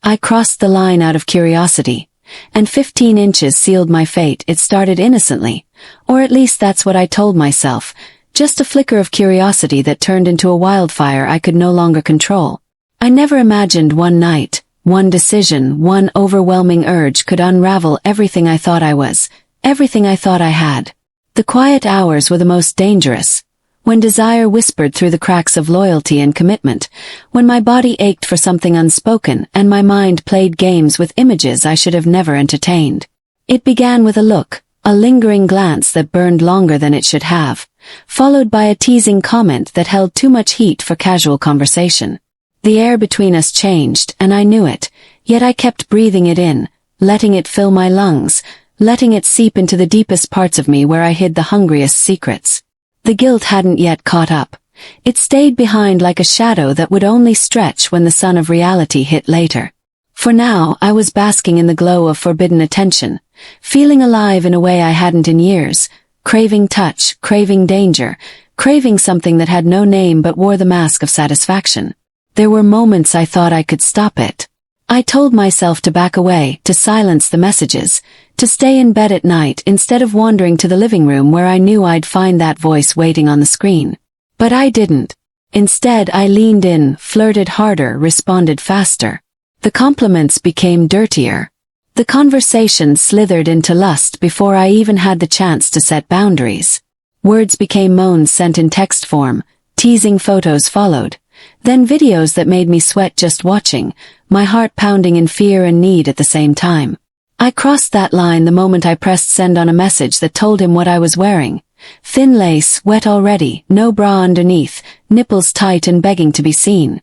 I crossed the line out of curiosity, and 15 inches sealed my fate. It started innocently, or at least that's what I told myself, just a flicker of curiosity that turned into a wildfire I could no longer control. I never imagined one night, one decision, one overwhelming urge could unravel everything I thought I was, everything I thought I had. The quiet hours were the most dangerous, when desire whispered through the cracks of loyalty and commitment, when my body ached for something unspoken and my mind played games with images I should have never entertained. It began with a look, a lingering glance that burned longer than it should have, followed by a teasing comment that held too much heat for casual conversation. The air between us changed, and I knew it, yet I kept breathing it in, letting it fill my lungs, letting it seep into the deepest parts of me where I hid the hungriest secrets. The guilt hadn't yet caught up. It stayed behind like a shadow that would only stretch when the sun of reality hit later. For now, I was basking in the glow of forbidden attention, feeling alive in a way I hadn't in years, craving touch, craving danger, craving something that had no name but wore the mask of satisfaction. There were moments I thought I could stop it. I told myself to back away, to silence the messages, to stay in bed at night instead of wandering to the living room where I knew I'd find that voice waiting on the screen. But I didn't. Instead, I leaned in, flirted harder, responded faster. The compliments became dirtier. The conversation slithered into lust before I even had the chance to set boundaries. Words became moans sent in text form, teasing photos followed. Then videos that made me sweat just watching, my heart pounding in fear and need at the same time. I crossed that line the moment I pressed send on a message that told him what I was wearing. Thin lace, wet already, no bra underneath, nipples tight and begging to be seen.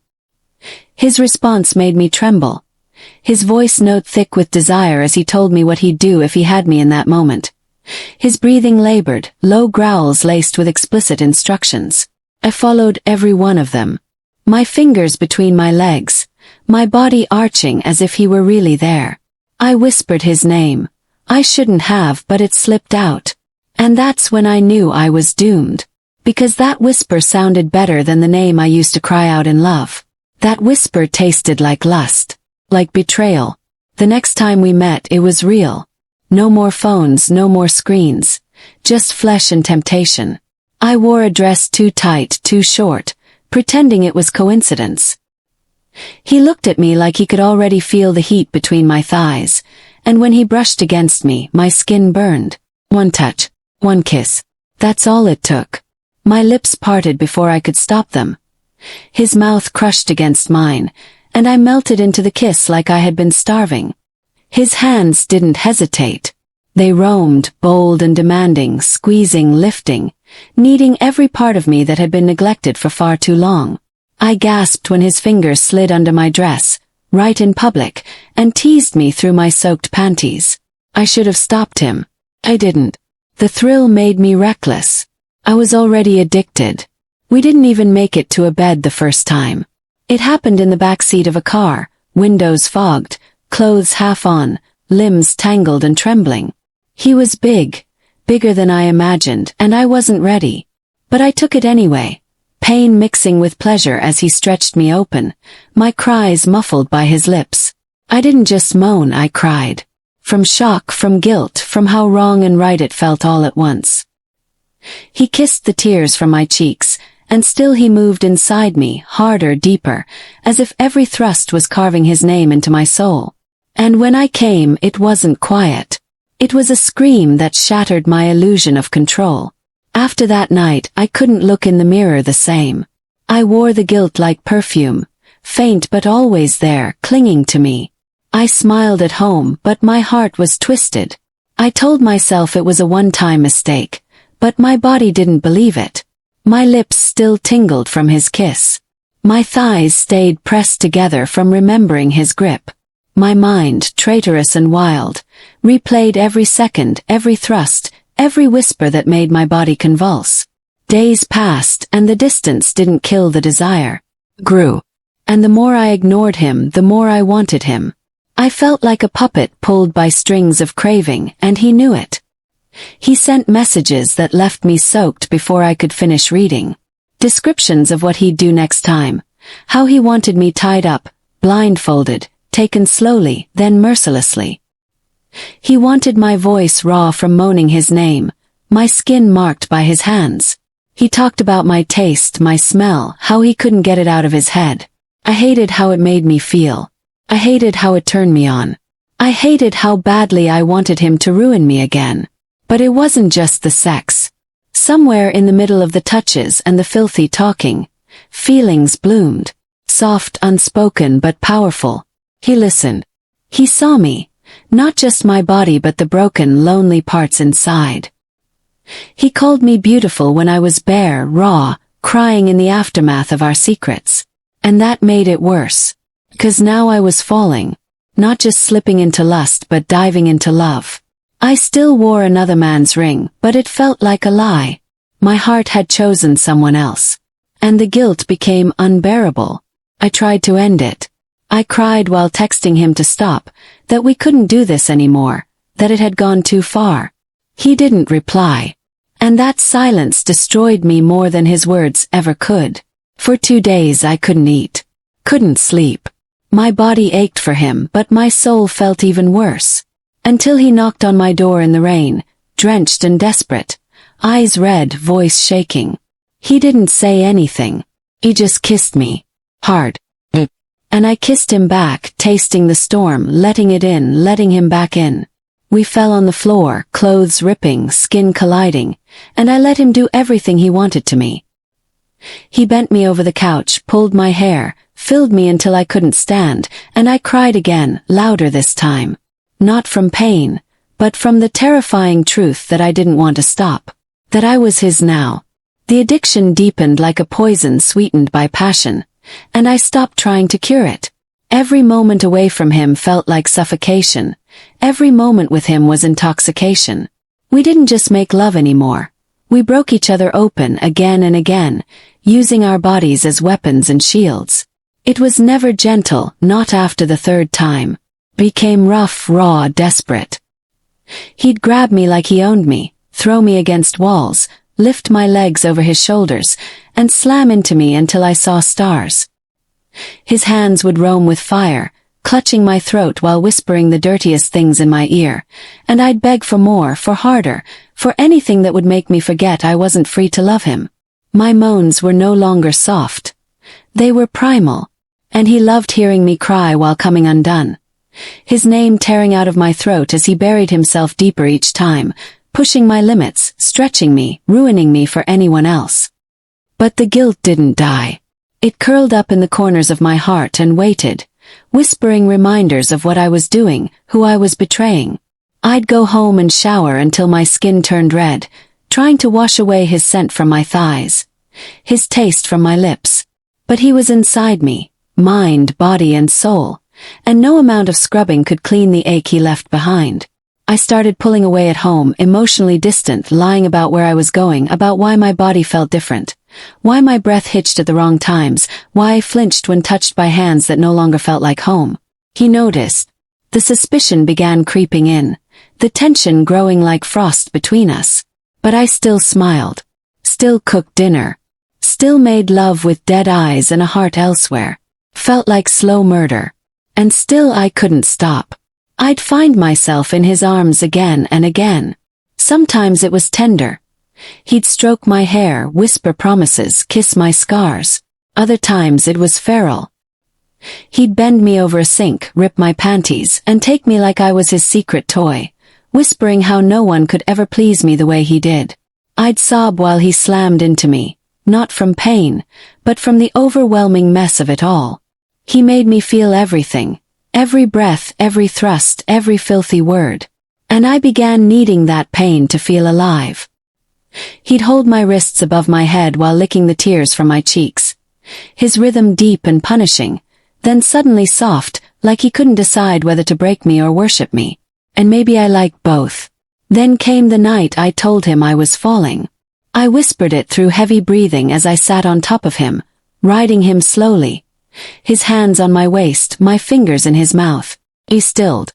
His response made me tremble. His voice note thick with desire as he told me what he'd do if he had me in that moment. His breathing labored, low growls laced with explicit instructions. I followed every one of them. My fingers between my legs, my body arching as if he were really there. I whispered his name. I shouldn't have, but it slipped out. And that's when I knew I was doomed. Because that whisper sounded better than the name I used to cry out in love. That whisper tasted like lust. Like betrayal. The next time we met, it was real. No more phones, no more screens. Just flesh and temptation. I wore a dress too tight, too short, pretending it was coincidence. He looked at me like he could already feel the heat between my thighs, and when he brushed against me, my skin burned. One touch, one kiss. That's all it took. My lips parted before I could stop them. His mouth crushed against mine, and I melted into the kiss like I had been starving. His hands didn't hesitate. They roamed, bold and demanding, squeezing, lifting, needing every part of me that had been neglected for far too long. I gasped when his fingers slid under my dress, right in public, and teased me through my soaked panties. I should have stopped him. I didn't. The thrill made me reckless. I was already addicted. We didn't even make it to a bed the first time. It happened in the back seat of a car, windows fogged, clothes half on, limbs tangled and trembling. He was big, bigger than I imagined, and I wasn't ready. But I took it anyway. Pain mixing with pleasure as he stretched me open, my cries muffled by his lips. I didn't just moan, I cried. From shock, from guilt, from how wrong and right it felt all at once. He kissed the tears from my cheeks, and still he moved inside me, harder, deeper, as if every thrust was carving his name into my soul. And when I came, it wasn't quiet. It was a scream that shattered my illusion of control. After that night, I couldn't look in the mirror the same. I wore the guilt like perfume, faint but always there, clinging to me. I smiled at home, but my heart was twisted. I told myself it was a one-time mistake, but my body didn't believe it. My lips still tingled from his kiss. My thighs stayed pressed together from remembering his grip. My mind, traitorous and wild, replayed every second, every thrust, every whisper that made my body convulse. Days passed, and the distance didn't kill the desire. Grew. And the more I ignored him, the more I wanted him. I felt like a puppet pulled by strings of craving, and he knew it. He sent messages that left me soaked before I could finish reading. Descriptions of what he'd do next time. How he wanted me tied up, blindfolded, taken slowly, then mercilessly. He wanted my voice raw from moaning his name, my skin marked by his hands. He talked about my taste, my smell, how he couldn't get it out of his head. I hated how it made me feel. I hated how it turned me on. I hated how badly I wanted him to ruin me again. But it wasn't just the sex. Somewhere in the middle of the touches and the filthy talking, feelings bloomed. Soft, unspoken, but powerful. He listened. He saw me. Not just my body but the broken, lonely parts inside. He called me beautiful when I was bare, raw, crying in the aftermath of our secrets. And that made it worse. 'Cause now I was falling. Not just slipping into lust but diving into love. I still wore another man's ring, but it felt like a lie. My heart had chosen someone else. And the guilt became unbearable. I tried to end it. I cried while texting him to stop, that we couldn't do this anymore, that it had gone too far. He didn't reply. And that silence destroyed me more than his words ever could. For 2 days I couldn't eat. Couldn't sleep. My body ached for him, but my soul felt even worse. Until he knocked on my door in the rain, drenched and desperate, eyes red, voice shaking. He didn't say anything. He just kissed me. Hard. And I kissed him back, tasting the storm, letting it in, letting him back in. We fell on the floor, clothes ripping, skin colliding, and I let him do everything he wanted to me. He bent me over the couch, pulled my hair, filled me until I couldn't stand, and I cried again, louder this time. Not from pain, but from the terrifying truth that I didn't want to stop. That I was his now. The addiction deepened like a poison sweetened by passion, and I stopped trying to cure it. Every moment away from him felt like suffocation. Every moment with him was intoxication. We didn't just make love anymore. We broke each other open again and again, using our bodies as weapons and shields. It was never gentle, not after the third time. Became rough, raw, desperate. He'd grab me like he owned me, throw me against walls, lift my legs over his shoulders, and slam into me until I saw stars. His hands would roam with fire, clutching my throat while whispering the dirtiest things in my ear, and I'd beg for more, for harder, for anything that would make me forget I wasn't free to love him. My moans were no longer soft. They were primal, and he loved hearing me cry while coming undone. His name tearing out of my throat as he buried himself deeper each time, pushing my limits, stretching me, ruining me for anyone else. But the guilt didn't die. It curled up in the corners of my heart and waited, whispering reminders of what I was doing, who I was betraying. I'd go home and shower until my skin turned red, trying to wash away his scent from my thighs, his taste from my lips. But he was inside me, mind, body, and soul, and no amount of scrubbing could clean the ache he left behind. I started pulling away at home, emotionally distant, lying about where I was going, about why my body felt different, why my breath hitched at the wrong times, why I flinched when touched by hands that no longer felt like home. He noticed. The suspicion began creeping in, the tension growing like frost between us. But I still smiled, still cooked dinner, still made love with dead eyes and a heart elsewhere. Felt like slow murder. And still I couldn't stop. I'd find myself in his arms again and again. Sometimes it was tender. He'd stroke my hair, whisper promises, kiss my scars. Other times it was feral. He'd bend me over a sink, rip my panties, and take me like I was his secret toy, whispering how no one could ever please me the way he did. I'd sob while he slammed into me, not from pain, but from the overwhelming mess of it all. He made me feel everything. Every breath, every thrust, every filthy word. And I began needing that pain to feel alive. He'd hold my wrists above my head while licking the tears from my cheeks. His rhythm deep and punishing, then suddenly soft, like he couldn't decide whether to break me or worship me. And maybe I liked both. Then came the night I told him I was falling. I whispered it through heavy breathing as I sat on top of him, riding him slowly. His hands on my waist, my fingers in his mouth. He stilled.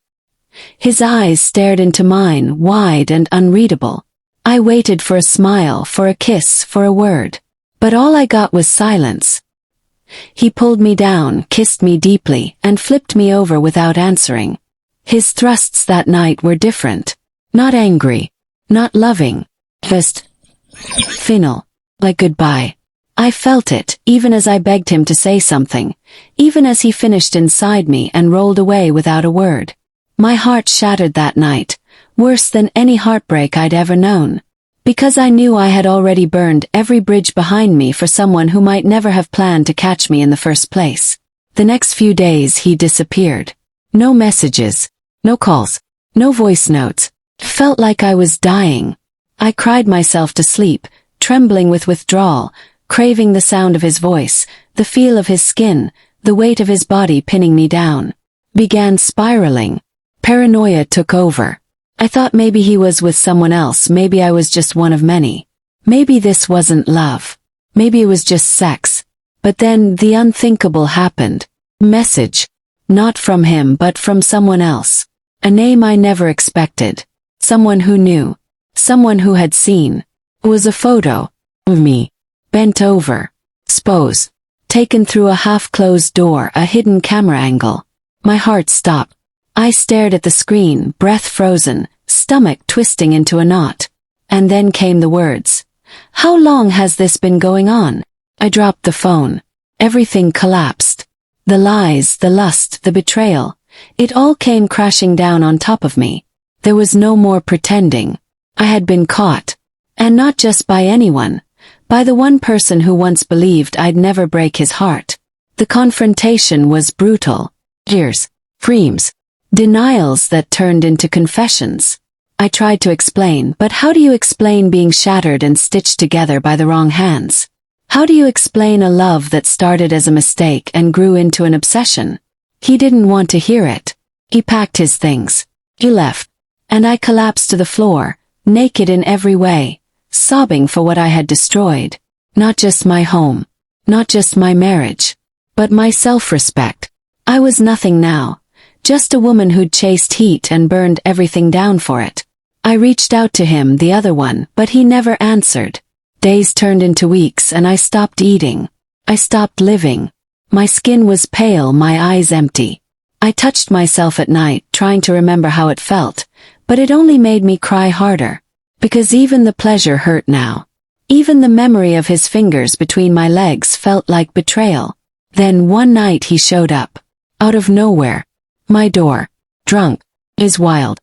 His eyes stared into mine, wide and unreadable. I waited for a smile, for a kiss, for a word. But all I got was silence. He pulled me down, kissed me deeply, and flipped me over without answering. His thrusts that night were different. Not angry. Not loving. Just final. Like goodbye. I felt it, even as I begged him to say something, even as he finished inside me and rolled away without a word. My heart shattered that night, worse than any heartbreak I'd ever known. Because I knew I had already burned every bridge behind me for someone who might never have planned to catch me in the first place. The next few days he disappeared. No messages. No calls. No voice notes. Felt like I was dying. I cried myself to sleep, trembling with withdrawal, craving the sound of his voice, the feel of his skin, the weight of his body pinning me down. Began spiraling. Paranoia took over. I thought maybe he was with someone else, maybe I was just one of many. Maybe this wasn't love. Maybe it was just sex. But then the unthinkable happened. Message. Not from him but from someone else. A name I never expected. Someone who knew. Someone who had seen. It was a photo. Of me. Bent over. Spose. Taken through a half-closed door, a hidden camera angle. My heart stopped. I stared at the screen, breath frozen, stomach twisting into a knot. And then came the words. How long has this been going on? I dropped the phone. Everything collapsed. The lies, the lust, the betrayal. It all came crashing down on top of me. There was no more pretending. I had been caught. And not just by anyone. By the one person who once believed I'd never break his heart. The confrontation was brutal. Tears. Screams. Denials that turned into confessions. I tried to explain, but how do you explain being shattered and stitched together by the wrong hands? How do you explain a love that started as a mistake and grew into an obsession? He didn't want to hear it. He packed his things. He left. And I collapsed to the floor, naked in every way, sobbing for what I had destroyed. Not just my home. Not just my marriage. But my self-respect. I was nothing now. Just a woman who'd chased heat and burned everything down for it. I reached out to him, the other one, but he never answered. Days turned into weeks and I stopped eating. I stopped living. My skin was pale, my eyes empty. I touched myself at night, trying to remember how it felt, but it only made me cry harder. Because even the pleasure hurt now. Even the memory of his fingers between my legs felt like betrayal. Then one night he showed up. Out of nowhere. My door. Drunk. Is wild.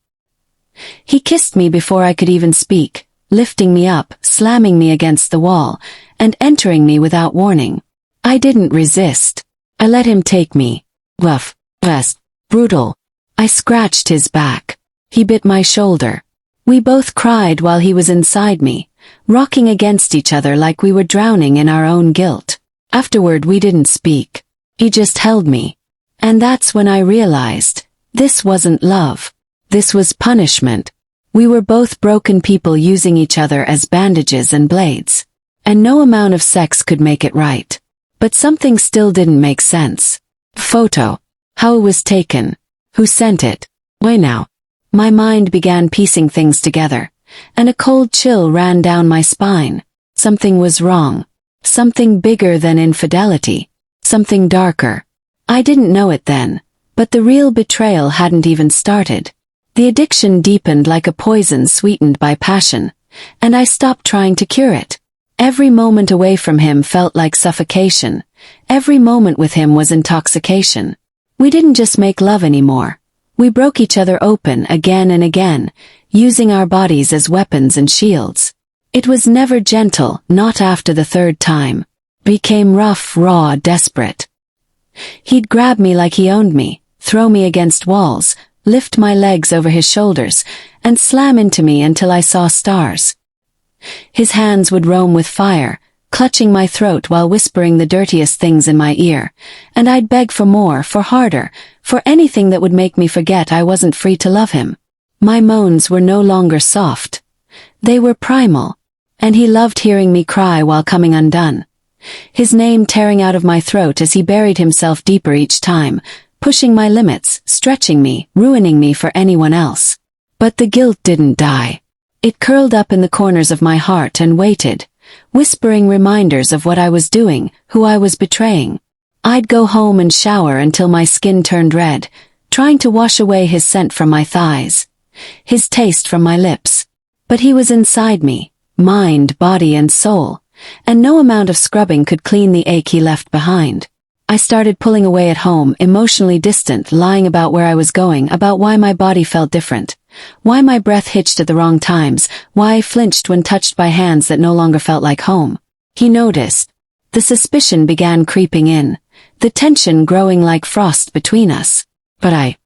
He kissed me before I could even speak, lifting me up, slamming me against the wall, and entering me without warning. I didn't resist. I let him take me. Rough. Fast. Brutal. I scratched his back. He bit my shoulder. We both cried while he was inside me, rocking against each other like we were drowning in our own guilt. Afterward we didn't speak. He just held me. And that's when I realized, this wasn't love. This was punishment. We were both broken people using each other as bandages and blades. And no amount of sex could make it right. But something still didn't make sense. Photo. How it was taken. Who sent it? Why now? My mind began piecing things together, and a cold chill ran down my spine. Something was wrong. Something bigger than infidelity. Something darker. I didn't know it then, but the real betrayal hadn't even started. The addiction deepened like a poison sweetened by passion, and I stopped trying to cure it. Every moment away from him felt like suffocation. Every moment with him was intoxication. We didn't just make love anymore. We broke each other open again and again, using our bodies as weapons and shields. It was never gentle, not after the third time. Became rough, raw, desperate. He'd grab me like he owned me, throw me against walls, lift my legs over his shoulders, and slam into me until I saw stars. His hands would roam with fire, clutching my throat while whispering the dirtiest things in my ear, and I'd beg for more, for harder, for anything that would make me forget I wasn't free to love him. My moans were no longer soft. They were primal, and he loved hearing me cry while coming undone. His name tearing out of my throat as he buried himself deeper each time, pushing my limits, stretching me, ruining me for anyone else. But the guilt didn't die. It curled up in the corners of my heart and waited, whispering reminders of what I was doing, who I was betraying. I'd go home and shower until my skin turned red, trying to wash away his scent from my thighs, his taste from my lips. But he was inside me, mind, body, and soul, and no amount of scrubbing could clean the ache he left behind. I started pulling away at home, emotionally distant, lying about where I was going, about why my body felt different, why my breath hitched at the wrong times, why I flinched when touched by hands that no longer felt like home. He noticed. The suspicion began creeping in, the tension growing like frost between us. But I